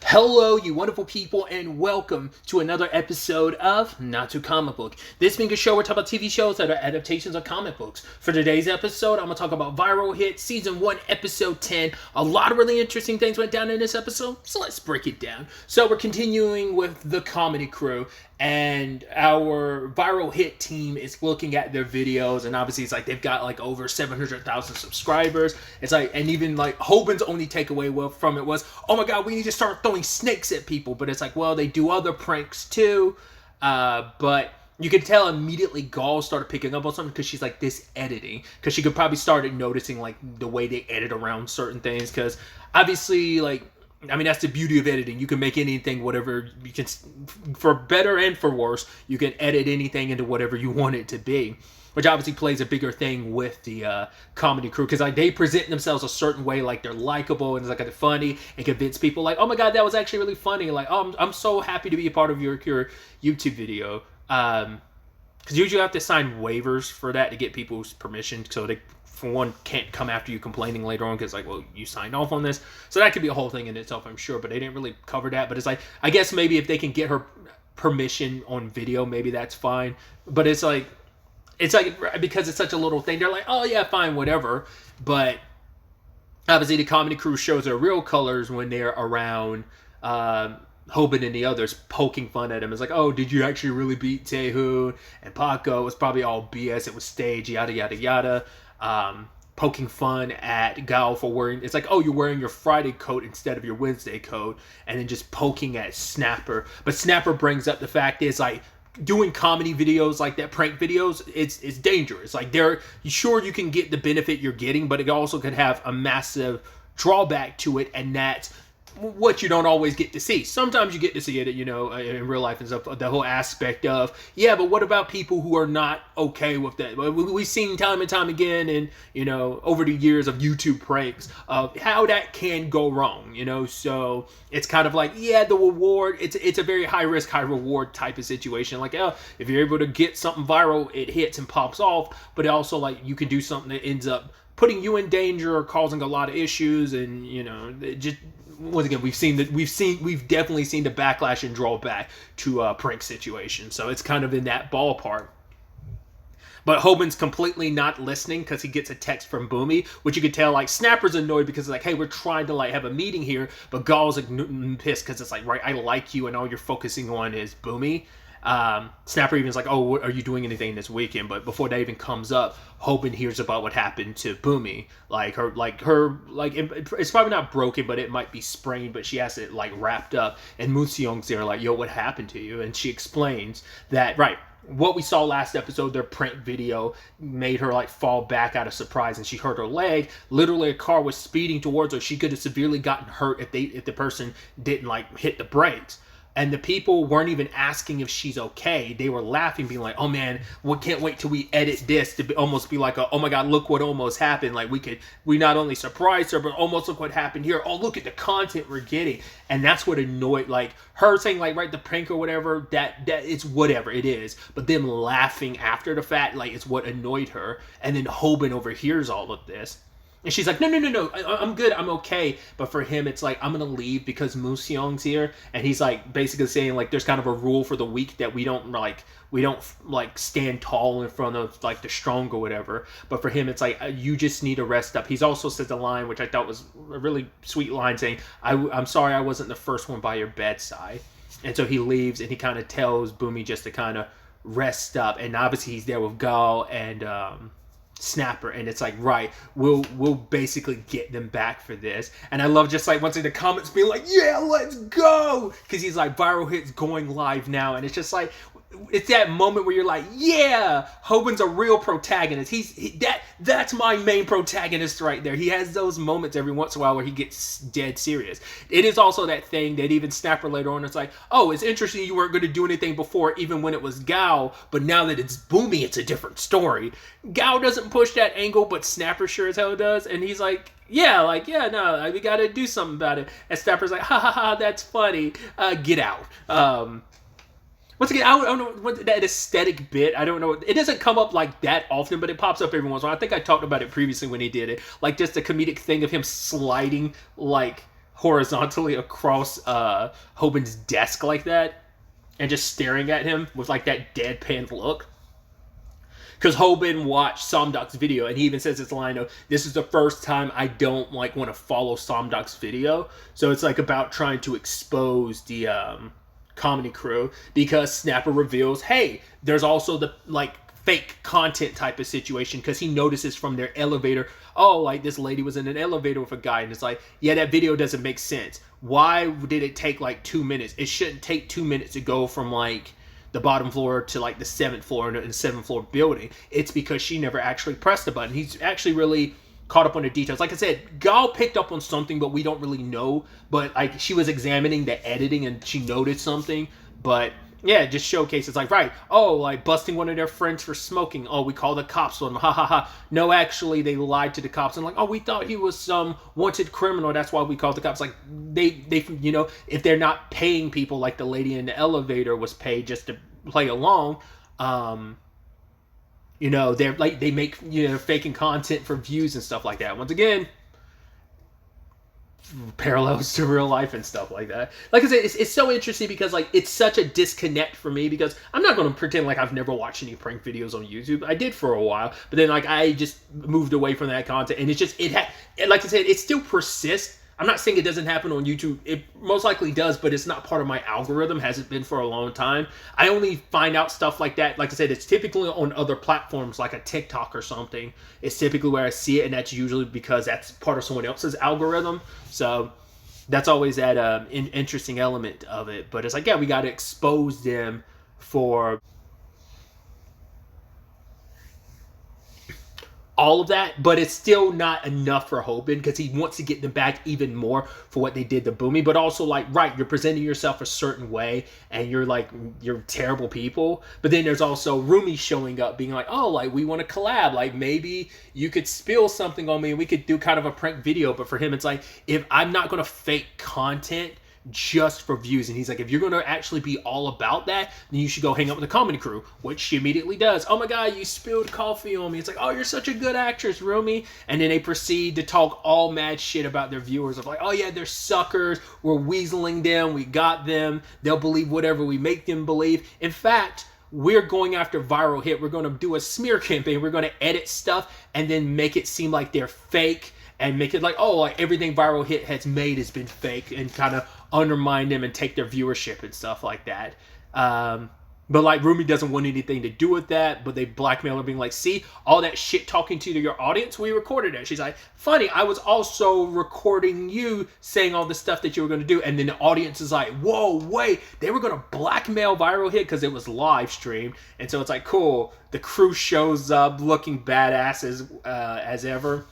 Hello, you wonderful people, and welcome to another episode of Not Too Comic Book. This being a show where we talk about TV shows that are adaptations of comic books. For today's episode, I'm going to talk about Viral Hit Season 1, Episode 10. A lot of really interesting things went down in this episode, so let's break it down. So we're continuing with the comedy crew, and our Viral Hit team is looking at their videos, and obviously it's like they've got like over 700,000 subscribers. It's like, and even like Hoban's only takeaway from it was, oh my god, we need to start throwing snakes at people. But it's like, well, they do other pranks too. But you could tell immediately Gall started picking up on something because she's like, this editing, because she could probably started noticing like the way they edit around certain things, because obviously like, I mean, that's the beauty of editing. You can make anything whatever you can, for better and for worse. You can edit anything into whatever you want it to be, which obviously plays a bigger thing with the comedy crew, because like they present themselves a certain way, like they're likable and it's like funny, and convince people like, oh my god, that was actually really funny. Like, oh, I'm so happy to be a part of your YouTube video. Because usually you have to sign waivers for that to get people's permission, so they, for one, can't come after you complaining later on because, like, well, you signed off on this. So that could be a whole thing in itself, I'm sure, but they didn't really cover that. But it's like, I guess maybe if they can get her permission on video, maybe that's fine. But it's like because it's such a little thing, they're like, oh yeah, fine, whatever. But obviously the comedy crew shows their real colors when they're around Hoban and the others, poking fun at him. It's like, oh, did you actually really beat Taehoon and Paco? It was probably all BS. It was staged, yada yada yada. Poking fun at Gao for wearing, it's like, oh, you're wearing your Friday coat instead of your Wednesday coat, and then just poking at Snapper. But Snapper brings up the fact is like, doing comedy videos like that, prank videos, it's dangerous. Like, you sure you can get the benefit you're getting, but it also could have a massive drawback to it, and that's what you don't always get to see. Sometimes you get to see it, you know, in real life and stuff, the whole aspect of, yeah, but what about people who are not okay with that? We've seen time and time again, and, you know, over the years of YouTube pranks, of how that can go wrong, you know. So it's kind of like, yeah, the reward, it's a very high risk, high reward type of situation. Like, oh, if you're able to get something viral, it hits and pops off, but also like you can do something that ends up putting you in danger or causing a lot of issues, and, you know, just, once again, we've definitely seen the backlash and drawback to prank situations. So it's kind of in that ballpark. But Hoban's completely not listening because he gets a text from Boomy, which you could tell, like, Snapper's annoyed because it's like, hey, we're trying to, like, have a meeting here, but Gall's like, pissed because it's like, right, I like you, and all you're focusing on is Boomy. Snapper even's like, oh, are you doing anything this weekend? But before that even comes up, Hoban hears about what happened to Boomy. It's probably not broken, but it might be sprained, but she has it like wrapped up, and Moonseong's there like, yo, what happened to you? And she explains that, right, what we saw last episode, their prank video made her like fall back out of surprise, and she hurt her leg. Literally, a car was speeding towards her. She could have severely gotten hurt if the person didn't like hit the brakes. And the people weren't even asking if she's okay. They were laughing, being like, oh man, we can't wait till we edit this to almost be like, oh my god, look what almost happened. Like, we not only surprised her, but almost look what happened here. Oh, look at the content we're getting. And that's what annoyed, like, her saying, like, right, the prank or whatever, that it's whatever it is. But them laughing after the fact, like, it's what annoyed her. And then Hoban overhears all of this. And she's like, no, I'm good, I'm okay. But for him, it's like, I'm going to leave because Moonseong's here. And he's like, basically saying, like, there's kind of a rule for the weak that we don't stand tall in front of, like, the strong or whatever. But for him, it's like, you just need to rest up. He's also said the line, which I thought was a really sweet line, saying, I'm sorry I wasn't the first one by your bedside. And so he leaves, and he kind of tells Boomy just to kind of rest up. And obviously he's there with Gall and Snapper, and it's like, right, we'll basically get them back for this. And I love just like once in the comments being like, yeah, let's go, because he's like, Viral Hit's going live now, and it's just like, it's that moment where you're like, yeah, Hoban's a real protagonist. That's my main protagonist right there. He has those moments every once in a while where he gets dead serious. It is also that thing that even Snapper later on, it's like, oh, it's interesting you weren't going to do anything before, even when it was Gao, but now that it's Boomy, it's a different story. Gao doesn't push that angle, but Snapper sure as hell does, and he's like, no, we gotta do something about it. And Snapper's like, ha ha ha, that's funny, get out. Once again, I don't know what that aesthetic bit. I don't know. It doesn't come up like that often, but it pops up every once in a while. I think I talked about it previously when he did it. Like, just a comedic thing of him sliding, like, horizontally across Hoban's desk like that, and just staring at him with like that deadpan look. Because Hoban watched Somdok's video, and he even says this line of, "This is the first time I don't like want to follow Somdok's video." So it's like about trying to expose the comedy crew, because Snapper reveals, hey, there's also the like fake content type of situation, because he notices from their elevator, oh, like this lady was in an elevator with a guy, and it's like, yeah, that video doesn't make sense. Why did it take like 2 minutes? It shouldn't take 2 minutes to go from like the bottom floor to like the 7th floor in a 7th floor building. It's because she never actually pressed the button. He's actually really caught up on the details. Like I said, Gal picked up on something, but we don't really know. But like, she was examining the editing and she noticed something. But yeah, it just showcases like, right, oh, like busting one of their friends for smoking. Oh, we call the cops on them. Ha ha ha. No, actually, they lied to the cops and like, oh, we thought he was some wanted criminal. That's why we called the cops. Like they, you know, if they're not paying people like the lady in the elevator was paid just to play along, you know, they're like, they make, you know, faking content for views and stuff like that. Once again, parallels to real life and stuff like that. Like I said, it's so interesting because like it's such a disconnect for me, because I'm not going to pretend like I've never watched any prank videos on YouTube. I did for a while, but then like I just moved away from that content, and it's just like I said, it still persists. I'm not saying it doesn't happen on YouTube. It most likely does, but it's not part of my algorithm. Hasn't been for a long time. I only find out stuff like that. Like I said, it's typically on other platforms like a TikTok or something. It's typically where I see it, and that's usually because that's part of someone else's algorithm. So that's always that interesting element of it. But it's like, yeah, we got to expose them for all of that, but it's still not enough for Hoban, because he wants to get them back even more for what they did to Boomy. But also like, right, you're presenting yourself a certain way and you're like, you're terrible people. But then there's also Rumi showing up being like, oh, like we want to collab, like maybe you could spill something on me and we could do kind of a prank video. But for him, it's like, if I'm not going to fake content just for views, and he's like, if you're going to actually be all about that, then you should go hang out with the comedy crew, which she immediately does. Oh my god, you spilled coffee on me. It's like, oh, you're such a good actress, Rumi. And then they proceed to talk all mad shit about their viewers of like, oh yeah, they're suckers, we're weaseling them, we got them, they'll believe whatever we make them believe. In fact, we're going after viral hit. We're going to do a smear campaign. We're going to edit stuff and then make it seem like they're fake, and make it like, oh, like everything Viral Hit has made has been fake, and kind of undermine them and take their viewership and stuff like that. But like Rumi doesn't want anything to do with that, but they blackmail her being like, see, all that shit talking to your audience, we recorded it. She's like, funny, I was also recording you saying all the stuff that you were going to do. And then the audience is like, whoa, wait, they were going to blackmail Viral Hit because it was live streamed. And so it's like, cool, the crew shows up looking badass as ever.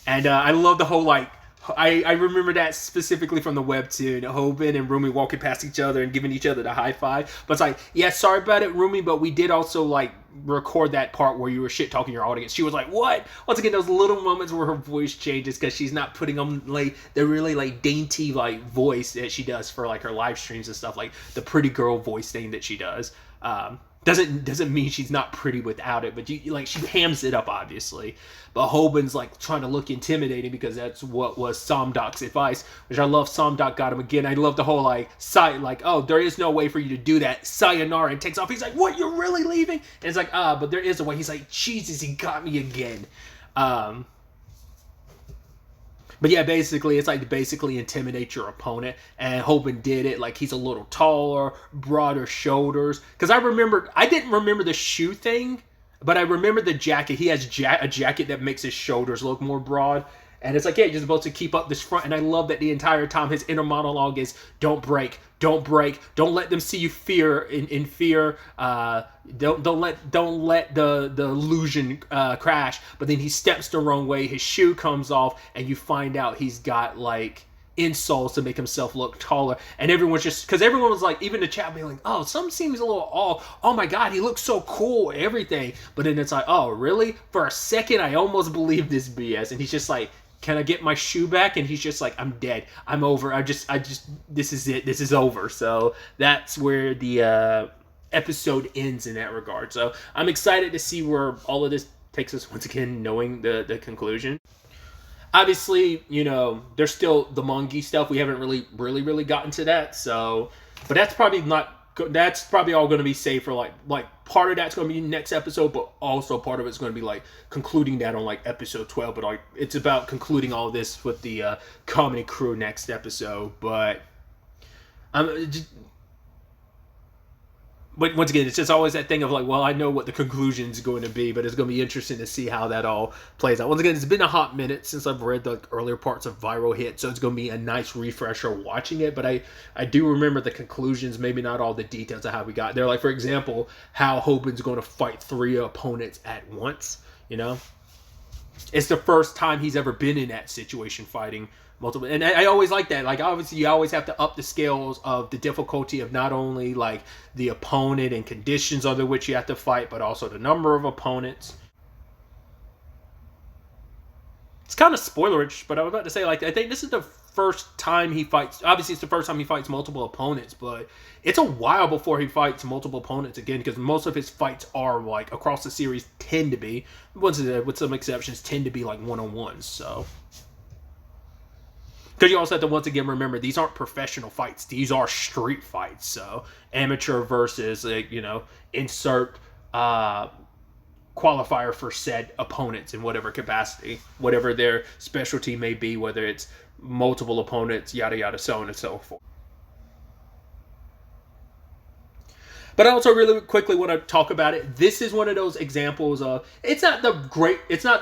And I love the whole, like, I remember that specifically from the webtoon, Hoban and Rumi walking past each other and giving each other the high five. But it's like, yeah, sorry about it, Rumi, but we did also, like, record that part where you were shit-talking your audience. She was like, what? Once again, those little moments where her voice changes because she's not putting on, like, the really, like, dainty, like, voice that she does for, like, her live streams and stuff, like the pretty girl voice thing that she does. Doesn't mean she's not pretty without it, but she hams it up, obviously. But Hoban's like trying to look intimidating because that's what was Somdok's advice, which I love. Somdok got him again. I love the whole like oh, there is no way for you to do that. Sayonara, and takes off. He's like, what? You're really leaving? And it's like, but there is a way. He's like, Jesus, he got me again. But yeah, basically, it's like to basically intimidate your opponent. And Hoban did it. Like, he's a little taller, broader shoulders. Because I didn't remember the shoe thing, but I remember the jacket. He has a jacket that makes his shoulders look more broad. And it's like, yeah, you're supposed to keep up this front. And I love that the entire time his inner monologue is, don't break, don't break, don't let them see you fear in fear. Don't let the illusion crash. But then he steps the wrong way, his shoe comes off, and you find out he's got like insoles to make himself look taller. And everyone's just, because everyone was like, even the chat being like, oh, something seems a little off. Oh my god, he looks so cool, everything. But then it's like, oh really? For a second I almost believed this BS. And he's just like, can I get my shoe back? And he's just like, I'm dead. I'm over. I just, this is it. This is over. So that's where the episode ends in that regard. So I'm excited to see where all of this takes us once again, knowing the conclusion. Obviously, there's still the Mongi stuff. We haven't really gotten to that. So, but that's probably not. That's probably all going to be saved for like part of that's going to be next episode, but also part of it's going to be like concluding that on like episode 12. But like it's about concluding all this with the comedy crew next episode. But but once again, it's just always that thing of like, well, I know what the conclusion is going to be, but it's going to be interesting to see how that all plays out. Once again, it's been a hot minute since I've read the earlier parts of Viral Hit, so it's going to be a nice refresher watching it. But I do remember the conclusions, maybe not all the details of how we got there. Like, for example, how Hoban's going to fight 3 opponents at once, It's the first time he's ever been in that situation, fighting multiple. And I always like that. Like, obviously, you always have to up the scales of the difficulty of not only like the opponent and conditions under which you have to fight, but also the number of opponents. It's kind of spoilerish, but I was about to say, like, I think this is the first time he fights. Obviously, it's the first time he fights multiple opponents, but it's a while before he fights multiple opponents again, because most of his fights are like across the series tend to be, with some exceptions, tend to be like one-on-ones. So, because you also have to once again remember these aren't professional fights; these are street fights. So, amateur versus insert qualifier for said opponents in whatever capacity, whatever their specialty may be, whether it's multiple opponents, yada yada, so on and so forth. But I also really quickly want to talk about it. This is one of those examples of, it's not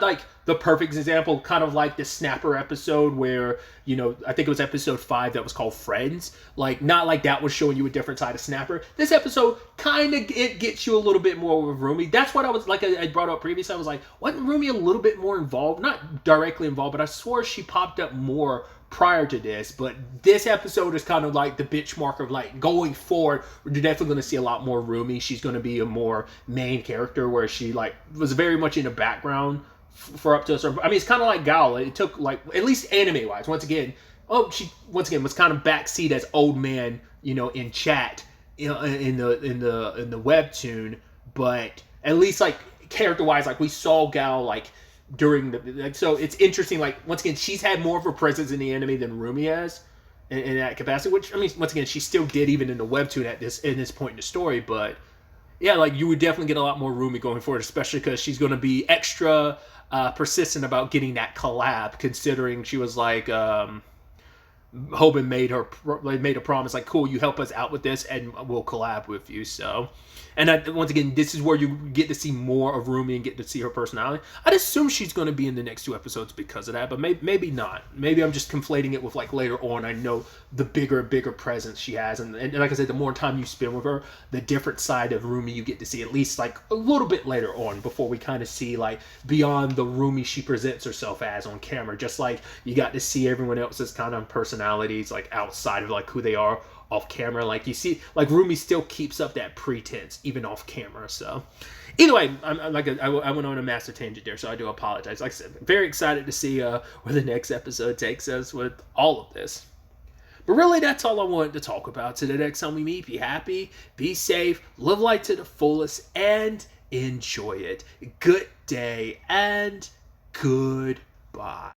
like the perfect example, kind of like the Snapper episode where, I think it was episode 5 that was called Friends. Like, not like that was showing you a different side of Snapper. This episode kind of, it gets you a little bit more with Rumi. That's what I was, like I brought up previously. I was like, wasn't Rumi a little bit more involved? Not directly involved, but I swore she popped up more prior to this. But this episode is kind of like the benchmark of like going forward, we're definitely going to see a lot more Rumi. She's going to be a more main character, where she like was very much in the background for up to a certain. I mean, it's kind of like Gal. It took like, at least anime wise, she was kind of backseat as old man, in chat, in the webtoon. But at least like character wise, like we saw Gal like during the, so it's interesting. Like, once again, she's had more of a presence in the anime than Rumi has in that capacity. Which, I mean, once again, she still did even in the webtoon in this point in the story. But yeah, like you would definitely get a lot more Rumi going forward, especially because she's going to be extra persistent about getting that collab. Considering she was like, Hoban made a promise, like, cool, you help us out with this and we'll collab with you. So, and once again, this is where you get to see more of Rumi and get to see her personality. I'd assume she's going to be in the next 2 episodes because of that, but maybe not. Maybe I'm just conflating it with like later on. I know the bigger presence she has, and like I said, the more time you spend with her, the different side of Rumi you get to see, at least like a little bit later on, before we kind of see like beyond the Rumi she presents herself as on camera. Just like you got to see everyone else's kind of personalities like outside of like who they are off camera. Like, you see, like Rumi still keeps up that pretense even off camera. So either way, I went on a massive tangent there, so I do apologize. Like I said, very excited to see where the next episode takes us with all of this. But really, that's all I wanted to talk about. So the next time we meet, be happy, be safe, live life to the fullest, and enjoy it. Good day and goodbye.